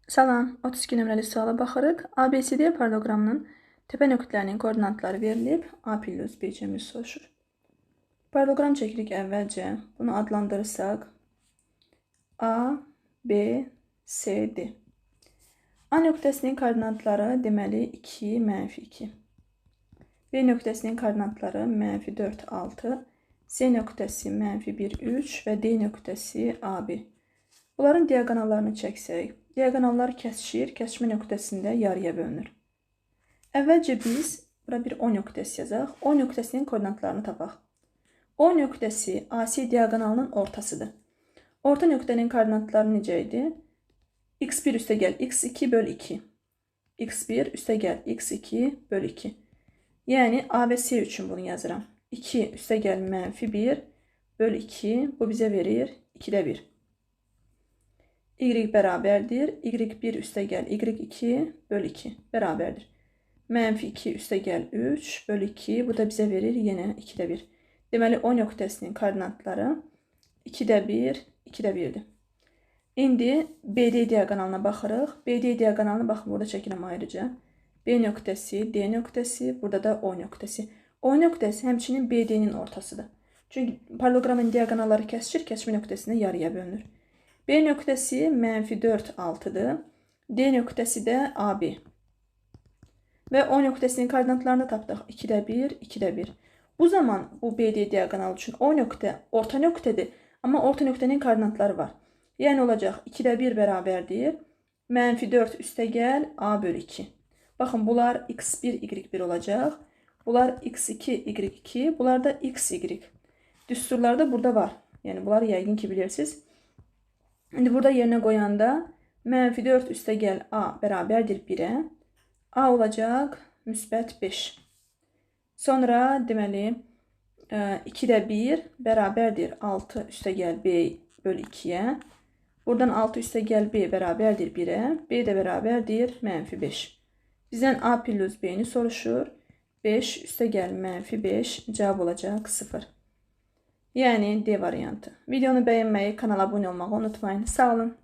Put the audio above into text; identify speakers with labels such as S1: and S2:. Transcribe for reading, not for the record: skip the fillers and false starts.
S1: Salam, 32 nömrəli suala baxırıq. ABCD paralleloqramının təpə nöqtələrinin koordinatları verilib. A plus B-cəmiz soruşur. Paralleloqram çəkirik əvvəlcə. Bunu adlandırırsaq A, B, C, D. A nöqtəsinin koordinatları deməli 2, -2. B nöqtəsinin koordinatları -4, 6. C nöqtəsi -1, 3 və D nöqtəsi AB. Bunların diagonallarını çəksək. Diagonallar kəsişir, kəsişmə nöqtəsində yarıya bölünür. Əvvəlcə biz bura bir O nöqtəsi yazaq. O nöqtəsinin koordinatlarını tapaq. O nöqtəsi AC diagonalının ortasıdır. Orta nöqtənin koordinatları necə idi? X1 üstəgəl x2 bölü 2. X1 üstəgəl x2 bölü 2. Yəni A və C üçün bunu yazıram. 2 üstəgəl -1 bölü 2. Bu bizə verir 2-də 1. Y bərabərdir. Y1 üstəgəl Y2 bölü 2 bərabərdir. -2 üstəgəl 3 bölü 2. Bu da bizə verir yenə 2-də 1. Deməli O nöqtəsinin koordinatları 2-də 1, 2-də 1'dir. İndi BD diagonalına baxırıq. BD diagonalına baxın, burada çəkirəm ayrıca. B nöqtəsi, D nöqtəsi, burada da O nöqtəsi. O nöqtəsi həmçinin BD-nin ortasıdır. Çünki paralleloqramın diagonalları kəsişir, kəsişmə nöqtəsində yarıya bölünür. B nöqtəsi -4, 6'dır. D nöqtəsi də AB. Və O nöqtəsinin koordinatlarını tapdıq. 2-də 1, 2-də 1. Bu zaman bu BD diagonal üçün O nöqtə orta nöqtədir. Amma orta nöqtənin koordinatları var. Yəni olacaq 2-də 1 bərabərdir. -4 üstəgəl A bölü 2. Baxın, bunlar x1, y1 olacaq. Bunlar x2, y2. Bunlar da xy. Düsturlar da burada var. Yəni bunları yəqin ki bilirsiniz. İndi burada yerinə qoyanda -4 üstəgəl A bərabərdir 1'ə. A olacaq -5. Sonra deməli 2'də 1 bərabərdir 6 üstəgəl B bölü 2'yə. Buradan 6 üstəgəl B bərabərdir 1'ə. B də bərabərdir -5. Bizdən A plus B'ni soruşur. 5 üstəgəl -5 cavab olacaq 0. Yəni D variantı. Videonu bəyənməyi, kanala abunə olmağı unutmayın. Sağ olun.